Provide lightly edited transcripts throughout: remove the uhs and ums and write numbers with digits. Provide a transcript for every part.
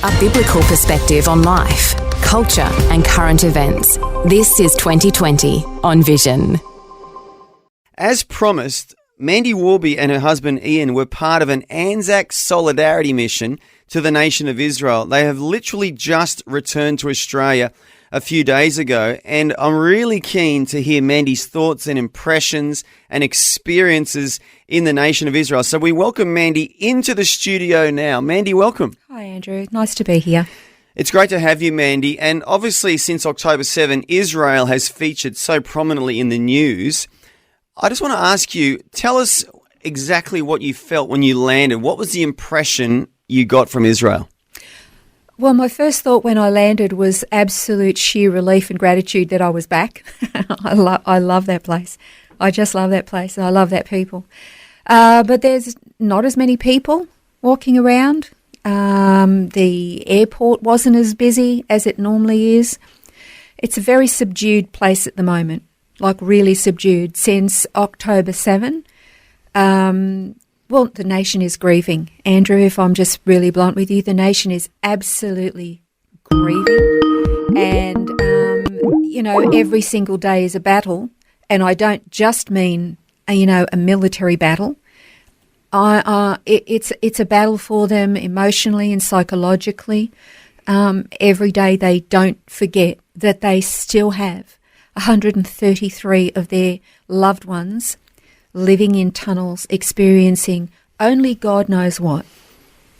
A biblical perspective on life, culture and current events. This is 2020 on Vision. As promised, Mandy Worby and her husband Ian were part of an Anzac solidarity mission to the nation of Israel. They have literally just returned to Australia a few days ago, and I'm really keen to hear Mandy's thoughts and impressions and experiences in the nation of Israel. So we welcome Mandy into the studio now. Mandy, welcome. Hi, Andrew. Nice to be here. It's great to have you, Mandy. And obviously, since October 7, Israel has featured so prominently in the news. I just want to ask you, tell us exactly what you felt when you landed. What was the impression you got from Israel? Well, my first thought when I landed was absolute sheer relief and gratitude that I was back. I love that place. I just love that place, and I love that people. But there's not as many people walking around. The airport wasn't as busy as it normally is. It's a very subdued place at the moment, like really subdued. Since October 7, well, the nation is grieving. Andrew, if I'm just really blunt with you, the nation is absolutely grieving. And, every single day is a battle. And I don't just mean, a military battle. It's a battle for them emotionally and psychologically. Every day they don't forget that they still have 133 of their loved ones living in tunnels, experiencing only God knows what.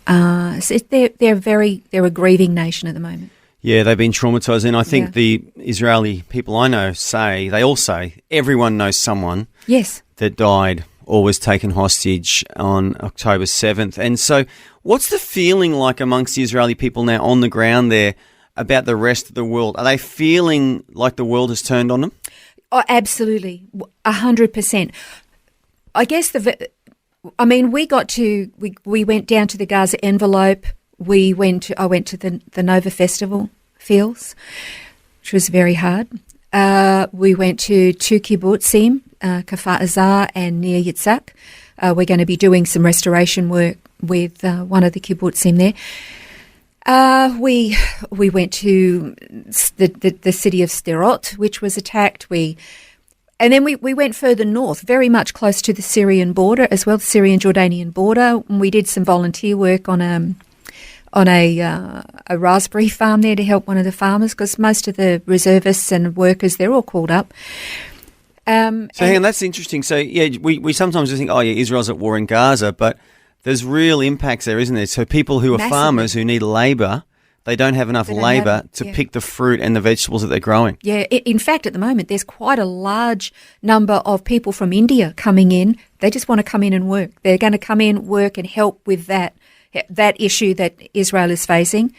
So they're a grieving nation at the moment. Yeah, they've been traumatised, and I think the Israeli people I know they all say everyone knows someone that died or was taken hostage on October 7th. And so what's the feeling like amongst the Israeli people now on the ground there about the rest of the world? Are they feeling like the world has turned on them? Oh, absolutely, 100%. I guess we went down to the Gaza envelope. I went to the Nova Festival fields, which was very hard. We went to two kibbutzim, Kfar Azar and Nir Yitzhak. We're going to be doing some restoration work with one of the kibbutzim there. We went to the city of Sderot, which was attacked. And then we went further north, very much close to the Syrian border as well, the Syrian-Jordanian border. And we did some volunteer work on a raspberry farm there to help one of the farmers, because most of the reservists and workers, they're all called up. Hang on, that's interesting. So, we sometimes just think, Israel's at war in Gaza, but there's real impacts there, isn't there? So people who are farmers who need labour, they don't have enough labour to pick the fruit and the vegetables that they're growing. Yeah, in fact, at the moment, there's quite a large number of people from India coming in. They just want to come in and work. They're going to come in, work and help with that issue that Israel is facing,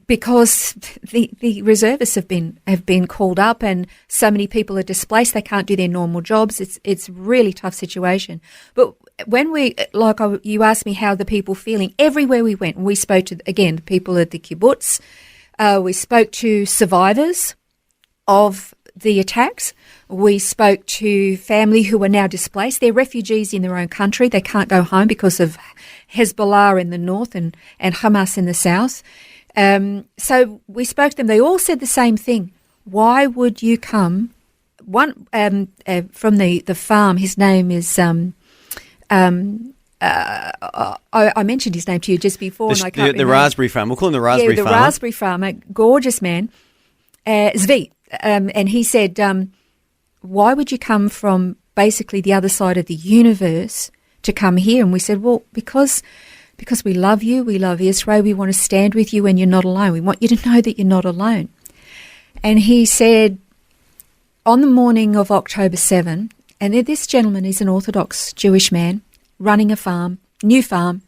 because the reservists have been called up, and so many people are displaced. They can't do their normal jobs. It's a really tough situation. But when you asked me how the people feeling, everywhere we went, we spoke to, again, the people at the kibbutz. We spoke to survivors of the attacks. We spoke to family who are now displaced. They're refugees in their own country. They can't go home because of Hezbollah in the north and Hamas in the south. So we spoke to them. They all said the same thing. Why would you come? One from the farm, his name is... I mentioned his name to you just before, and I can't remember. The raspberry farm. We'll call him the raspberry farmer. Yeah, the raspberry farmer, gorgeous man, Zvi. And he said, why would you come from basically the other side of the universe to come here? And we said, well, because we love you, we love Israel, we want to stand with you, and you're not alone. We want you to know that you're not alone. And he said, on the morning of October 7, and this gentleman is an Orthodox Jewish man running a farm, new farm,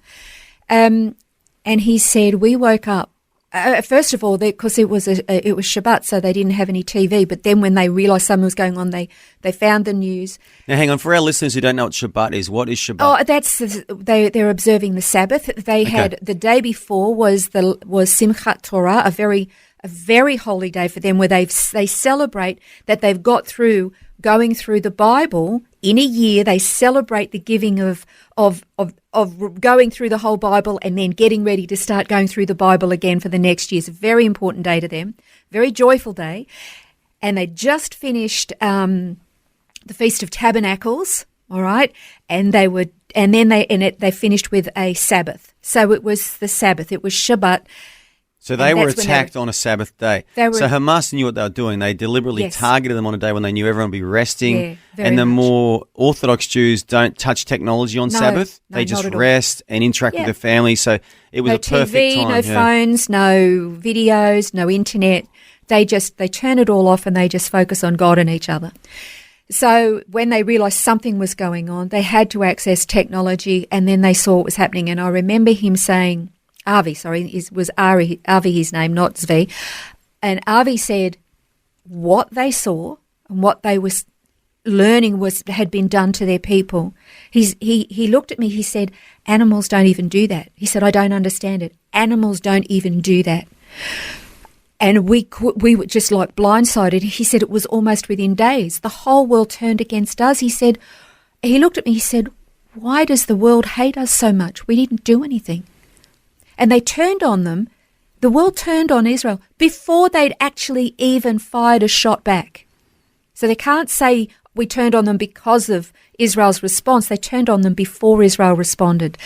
and he said, we woke up. First of all, because it was Shabbat, so they didn't have any TV. But then when they realised something was going on, they found the news. Now, hang on, for our listeners who don't know what Shabbat is, what is Shabbat? Oh, that's they're observing the Sabbath. They had the day before was Simchat Torah, a very holy day for them, where they celebrate that they've got through going through the Bible in a year they celebrate the giving of going through the whole Bible and then getting ready to start going through the Bible again for the next year. It's a very important day to them, very joyful day. And they just finished the Feast of Tabernacles, all right, and they finished with a Sabbath. So it was the Sabbath, it was Shabbat. So they were attacked on a Sabbath day. So Hamas knew what they were doing. They deliberately targeted them on a day when they knew everyone would be resting. And the more Orthodox Jews don't touch technology on Sabbath. They just rest and interact with their family. So it was a perfect time. No phones, no videos, no internet. They turn it all off and they just focus on God and each other. So when they realised something was going on, they had to access technology, and then they saw what was happening. And I remember him saying, Avi his name, not Zvi. And Avi said what they saw and what they were learning had been done to their people. He looked at me, he said, animals don't even do that. He said, I don't understand it. Animals don't even do that. And we were just like blindsided. He said it was almost within days. The whole world turned against us. He looked at me, he said, why does the world hate us so much? We didn't do anything. And they turned on them. The world turned on Israel before they'd actually even fired a shot back. So they can't say we turned on them because of Israel's response. They turned on them before Israel responded.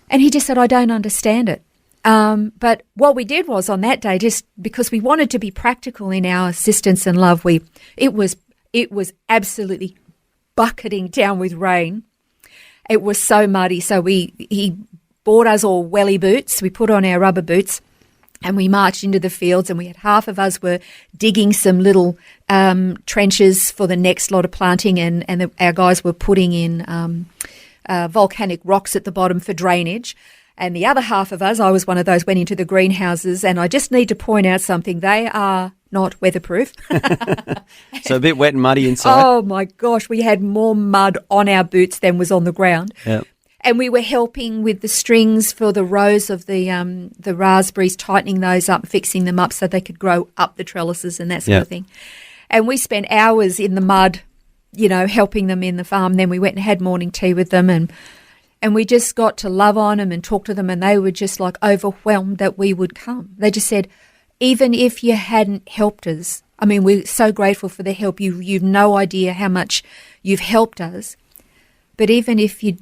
And he just said, I don't understand it. But what we did was on that day, just because we wanted to be practical in our assistance and love, it was absolutely bucketing down with rain. It was so muddy. So he bought us all welly boots. We put on our rubber boots and we marched into the fields, and we had half of us were digging some little trenches for the next lot of planting, and our guys were putting in volcanic rocks at the bottom for drainage. And the other half of us, I was one of those, went into the greenhouses, and I just need to point out something. They are not weatherproof. So a bit wet and muddy inside. Oh, my gosh. We had more mud on our boots than was on the ground. Yep. And we were helping with the strings for the rows of the raspberries, tightening those up, fixing them up so they could grow up the trellises and that sort of thing. And we spent hours in the mud, helping them in the farm. Then we went and had morning tea with them, and we just got to love on them and talk to them, and they were just like overwhelmed that we would come. They just said, even if you hadn't helped us, I mean, we're so grateful for the help. You've no idea how much you've helped us. But even if it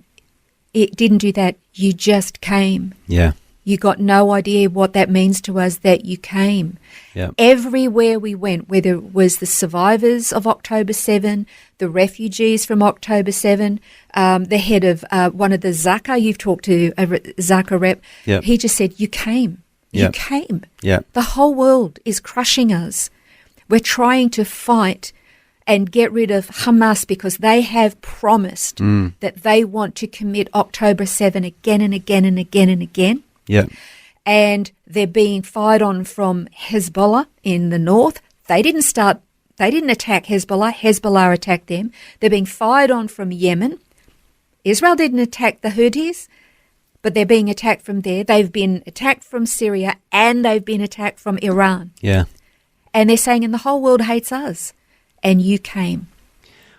didn't do that, you just came. Yeah. You got no idea what that means to us, that you came. Yeah. Everywhere we went, whether it was the survivors of October 7, the refugees from October 7, the head of one of the Zaka, you've talked to a Zaka rep, he just said, you came. You came. Yeah. The whole world is crushing us. We're trying to fight and get rid of Hamas because they have promised that they want to commit October 7 again and again and again and again. Yeah. And they're being fired on from Hezbollah in the north. They didn't attack Hezbollah. Hezbollah attacked them. They're being fired on from Yemen. Israel didn't attack the Houthis, but they're being attacked from there. They've been attacked from Syria, and they've been attacked from Iran. Yeah. And they're saying, and the whole world hates us. And you came.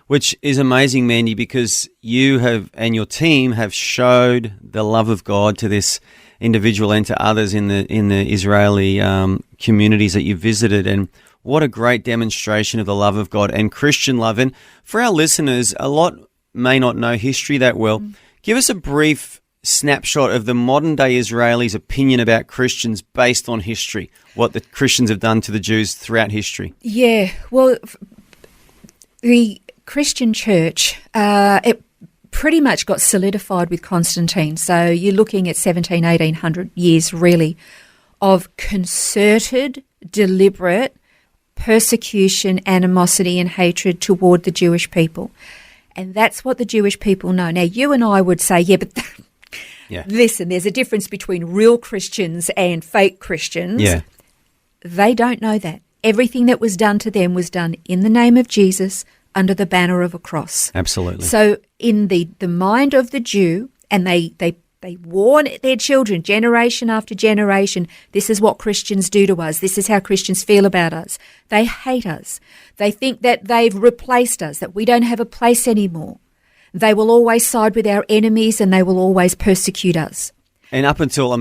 Which is amazing, Mandy, because you have and your team have showed the love of God to this individual and to others in the Israeli communities that you've visited. And what a great demonstration of the love of God and Christian love. And for our listeners, a lot may not know history that well. Give us a brief snapshot of the modern-day Israelis' opinion about Christians based on history, what the Christians have done to the Jews throughout history. Yeah, well, the Christian church, it pretty much got solidified with Constantine. So you're looking at 1800 years, really, of concerted, deliberate persecution, animosity and hatred toward the Jewish people. And that's what the Jewish people know. Now, you and I would say, but listen, there's a difference between real Christians and fake Christians. Yeah. They don't know that. Everything that was done to them was done in the name of Jesus under the banner of a cross. Absolutely. So in the mind of the Jew, and they warn their children generation after generation, this is what Christians do to us. This is how Christians feel about us. They hate us. They think that they've replaced us, that we don't have a place anymore. They will always side with our enemies and they will always persecute us. And up until,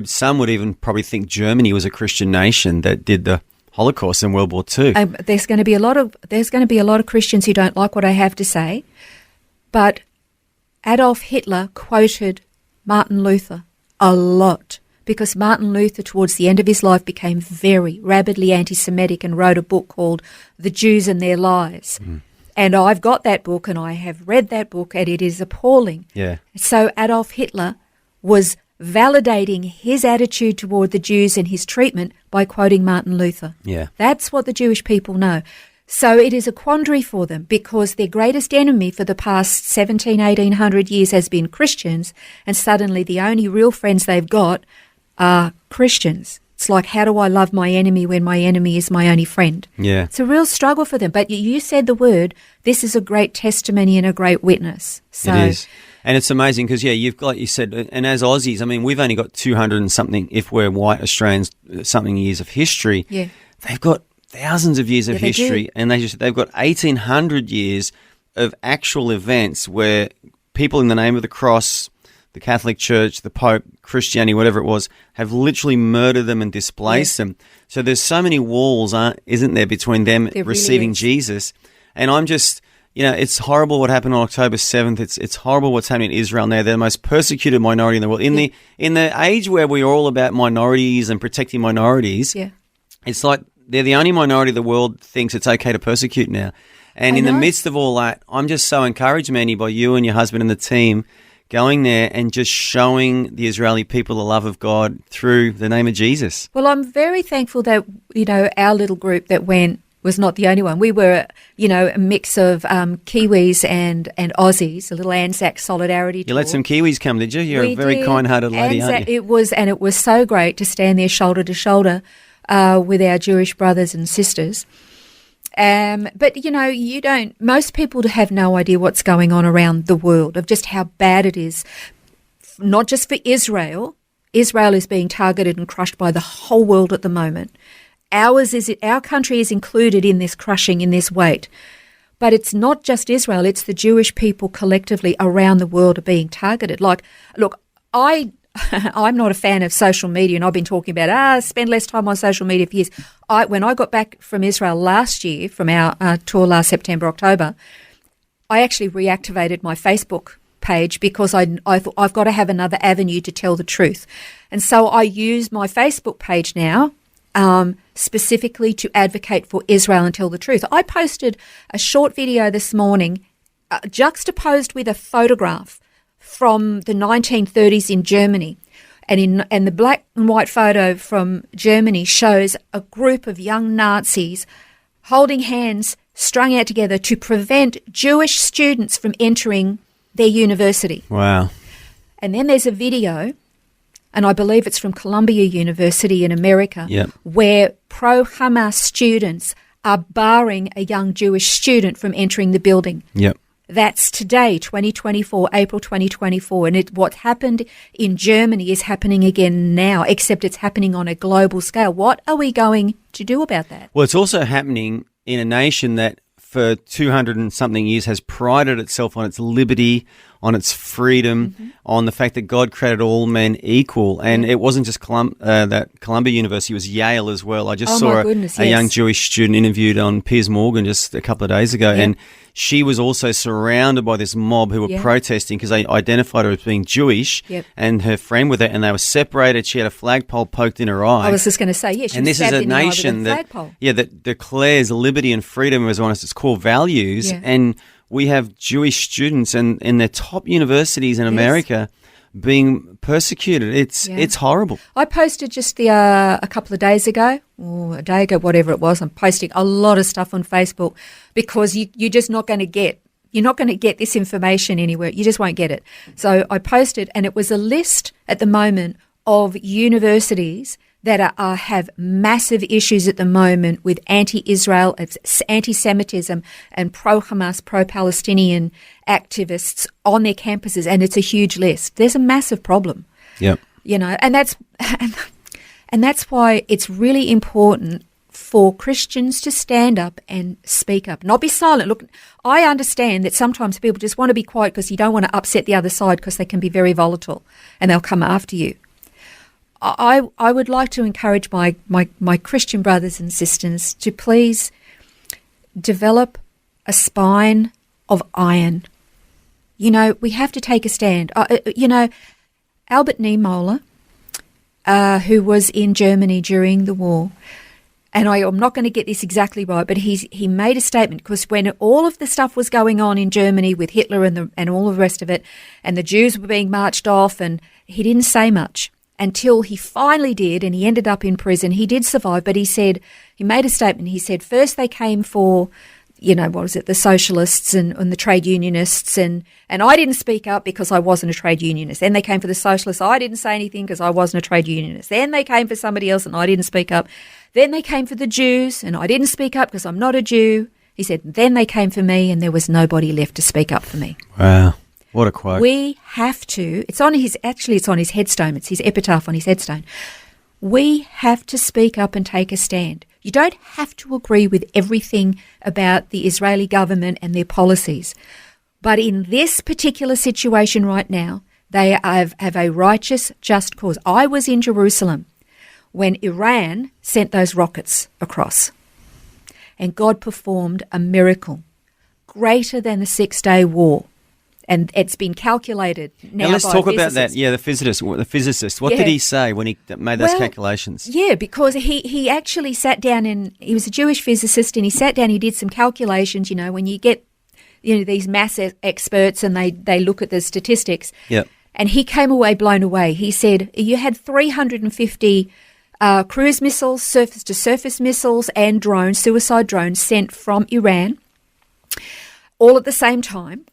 some would even probably think Germany was a Christian nation that did the Holocaust in World War II. There's going to be a lot of Christians who don't like what I have to say, but Adolf Hitler quoted Martin Luther a lot, because Martin Luther, towards the end of his life, became very rabidly anti-Semitic and wrote a book called The Jews and Their Lies. And I've got that book and I have read that book and it is appalling. Yeah. So Adolf Hitler was validating his attitude toward the Jews and his treatment by quoting Martin Luther. Yeah. That's what the Jewish people know. So it is a quandary for them, because their greatest enemy for the past 1800 years has been Christians, and suddenly the only real friends they've got are Christians. It's like, how do I love my enemy when my enemy is my only friend? Yeah. It's a real struggle for them. But you said the word, this is a great testimony and a great witness. So, it is. And it's amazing because, you've got, you said, and as Aussies, we've only got 200 and something, if we're white Australians, something years of history. Yeah. They've got thousands of years of they history, do. and they've got 1,800 years of actual events where people in the name of the cross, the Catholic Church, the Pope, Christianity, whatever it was, have literally murdered them and displaced them. So there's so many walls, isn't there, between them receiving really Jesus. And I'm just, it's horrible what happened on October 7th. It's horrible what's happening in Israel now. They're the most persecuted minority in the world. In the age where we're all about minorities and protecting minorities, it's like they're the only minority the world thinks it's okay to persecute now. And in the midst of all that, I'm just so encouraged, Mandy, by you and your husband and the team going there and just showing the Israeli people the love of God through the name of Jesus. Well, I'm very thankful that, our little group that went was not the only one. We were, a mix of Kiwis and Aussies, a little Anzac solidarity tour. You let some Kiwis come, did you? You're a very kind-hearted lady, aren't you? It was so great to stand there shoulder to shoulder with our Jewish brothers and sisters. But, most people have no idea what's going on around the world, of just how bad it is, not just for Israel. Israel is being targeted and crushed by the whole world at the moment. Our country is included in this crushing, in this weight. But it's not just Israel, it's the Jewish people collectively around the world are being targeted. I'm not a fan of social media, and I've been talking about, spend less time on social media for years. When I got back from Israel last year, from our tour last September, October, I actually reactivated my Facebook page because I thought I've got to have another avenue to tell the truth. And so I use my Facebook page now specifically to advocate for Israel and tell the truth. I posted a short video this morning juxtaposed with a photograph from the 1930s in Germany. And the black and white photo from Germany shows a group of young Nazis holding hands, strung out together to prevent Jewish students from entering their university. Wow. And then there's a video, and I believe it's from Columbia University in America, where pro-Hamas students are barring a young Jewish student from entering the building. Yep. That's today, 2024, April 2024. And what happened in Germany is happening again now, except it's happening on a global scale. What are we going to do about that? Well, it's also happening in a nation that for 200 and something years has prided itself on its liberty, on its freedom, on the fact that God created all men equal. And it wasn't just that Columbia University, it was Yale as well. I just saw a young Jewish student interviewed on Piers Morgan just a couple of days ago, and she was also surrounded by this mob who were protesting because they identified her as being Jewish, and her friend with her, and they were separated. She had a flagpole poked in her eye. I was just going to say, she and was this is a in the eye with nation a flagpole. that declares liberty and freedom as one of its core values, and we have Jewish students and in their top universities in America being persecuted. It's horrible. I posted just a couple of days ago, or a day ago, whatever it was. I'm posting a lot of stuff on Facebook because you're just not going to get. You're not going to get this information anywhere. You just won't get it. So I posted, and it was a list at the moment of universities that have massive issues at the moment with anti-Israel, anti-Semitism, and pro-Hamas, pro-Palestinian activists on their campuses, and it's a huge list. There's a massive problem. Yep. And that's why it's really important for Christians to stand up and speak up, not be silent. Look, I understand that sometimes people just want to be quiet because you don't want to upset the other side because they can be very volatile and they'll come after you. I would like to encourage my Christian brothers and sisters to please develop a spine of iron. You know, we have to take a stand. Albert Niemöller, who was in Germany during the war, and I'm not going to get this exactly right, but he made a statement because when all of the stuff was going on in Germany with Hitler and all the rest of it, and the Jews were being marched off, and he didn't say much until he finally did, and he ended up in prison. He did survive, but he made a statement. He said first they came for, the socialists and the trade unionists, and I didn't speak up because I wasn't a trade unionist. Then they came for the socialists. I didn't say anything because I wasn't a trade unionist. Then they came for somebody else and I didn't speak up. Then they came for the Jews and I didn't speak up because I'm not a Jew. He said, then they came for me and there was nobody left to speak up for me. Wow. What a quote. We have to, it's on his headstone. It's his epitaph on his headstone. We have to speak up and take a stand. You don't have to agree with everything about the Israeli government and their policies. But in this particular situation right now, they have a righteous, just cause. I was in Jerusalem when Iran sent those rockets across. And God performed a miracle greater than the 6-day war. And it's been calculated now. Let's talk about that. Yeah, the physicist. What did he say when he made those calculations? Yeah, because he actually sat down and he was a Jewish physicist, and he sat down. He did some calculations. You know, when you get these mass experts and they look at the statistics. Yeah. And he came away blown away. He said you had 350 cruise missiles, surface-to-surface missiles, and drones, suicide drones, sent from Iran, all at the same time.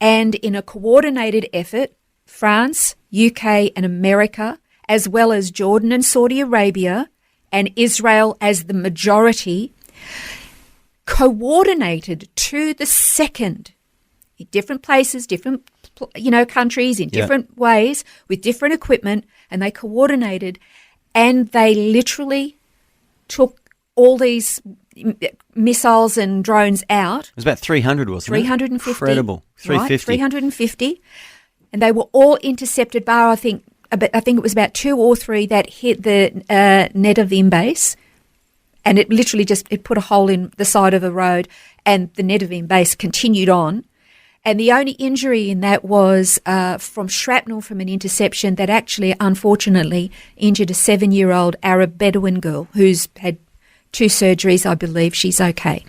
And in a coordinated effort, France, UK and America, as well as Jordan and Saudi Arabia and Israel as the majority, coordinated to the second in different places, different countries, in different ways, with different equipment, and they coordinated and they literally took all these missiles and drones out. It was about 300, wasn't it? 350. Incredible. 350. Right, 350. And they were all intercepted bar, I think it was about 2 or 3 that hit the Netivim base. And it literally it put a hole in the side of a road, and the Netivim base continued on. And the only injury in that was from shrapnel from an interception that actually, unfortunately, injured a 7-year-old Arab Bedouin girl who's had 2 surgeries, I believe. She's okay.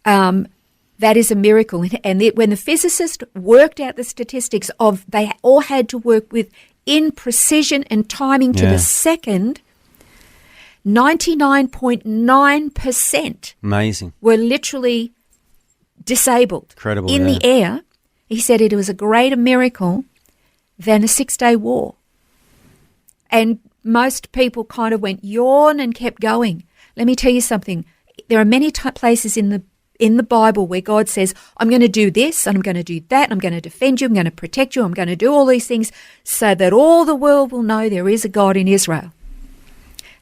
That is a miracle. And when the physicist worked out the statistics of they all had to work with in precision and timing to the second, 99.9% amazing were literally disabled. Incredible, in the air. He said it was a greater miracle than a 6-day war. And most people kind of went yawn and kept going. Let me tell you something. There are many places in the Bible where God says, I'm going to do this and I'm going to do that. And I'm going to defend you. I'm going to protect you. I'm going to do all these things so that all the world will know there is a God in Israel.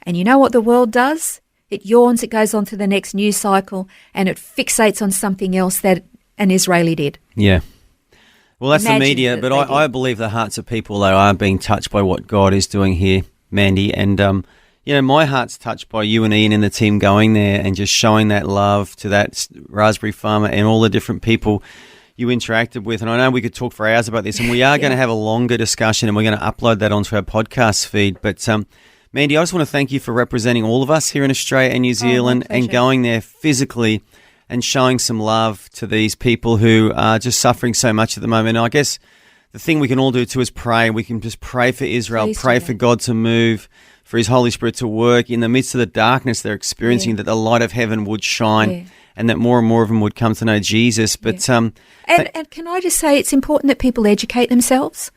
And you know what the world does? It yawns, it goes on to the next news cycle, and it fixates on something else that an Israeli did. Yeah. Well, that's the media, but I believe the hearts of people, though, are being touched by what God is doing here, Mandy. And, my heart's touched by you and Ian and the team going there and just showing that love to that raspberry farmer and all the different people you interacted with. And I know we could talk for hours about this, and we are going to have a longer discussion, and we're going to upload that onto our podcast feed. But, Mandy, I just want to thank you for representing all of us here in Australia and New Zealand and going there physically and showing some love to these people who are just suffering so much at the moment. And I guess the thing we can all do too is pray. We can just pray for Israel, pray for God to move, for His Holy Spirit to work in the midst of the darkness they're experiencing, that the light of heaven would shine and that more and more of them would come to know Jesus. But and can I just say it's important that people educate themselves,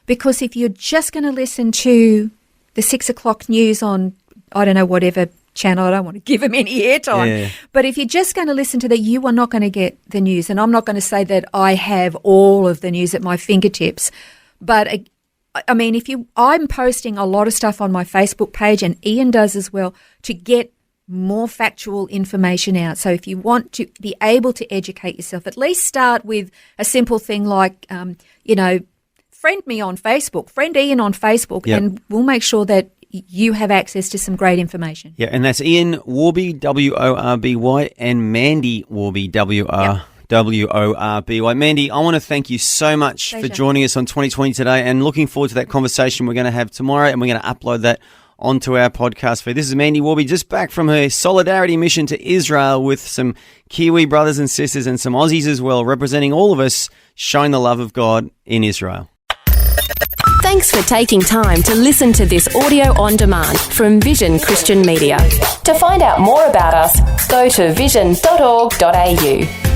because if you're just going to listen to the 6 o'clock news on, I don't know, whatever channel, I don't want to give them any airtime, but if you're just going to listen to that, you are not going to get the news. And I'm not going to say that I have all of the news at my fingertips, but I mean, I'm posting a lot of stuff on my Facebook page, and Ian does as well, to get more factual information out. So if you want to be able to educate yourself, at least start with a simple thing like, friend me on Facebook, friend Ian on Facebook, and we'll make sure that you have access to some great information. Yeah, and that's Ian Worby, W-O-R-B-Y, and Mandy Worby, W-R-W-O-R-B-Y. Mandy, I want to thank you so much for joining us on 2020 today, and looking forward to that conversation we're going to have tomorrow, and we're going to upload that onto our podcast feed. This is Mandy Worby, just back from her solidarity mission to Israel with some Kiwi brothers and sisters and some Aussies as well, representing all of us, showing the love of God in Israel. Thanks for taking time to listen to this audio on demand from Vision Christian Media. To find out more about us, go to vision.org.au.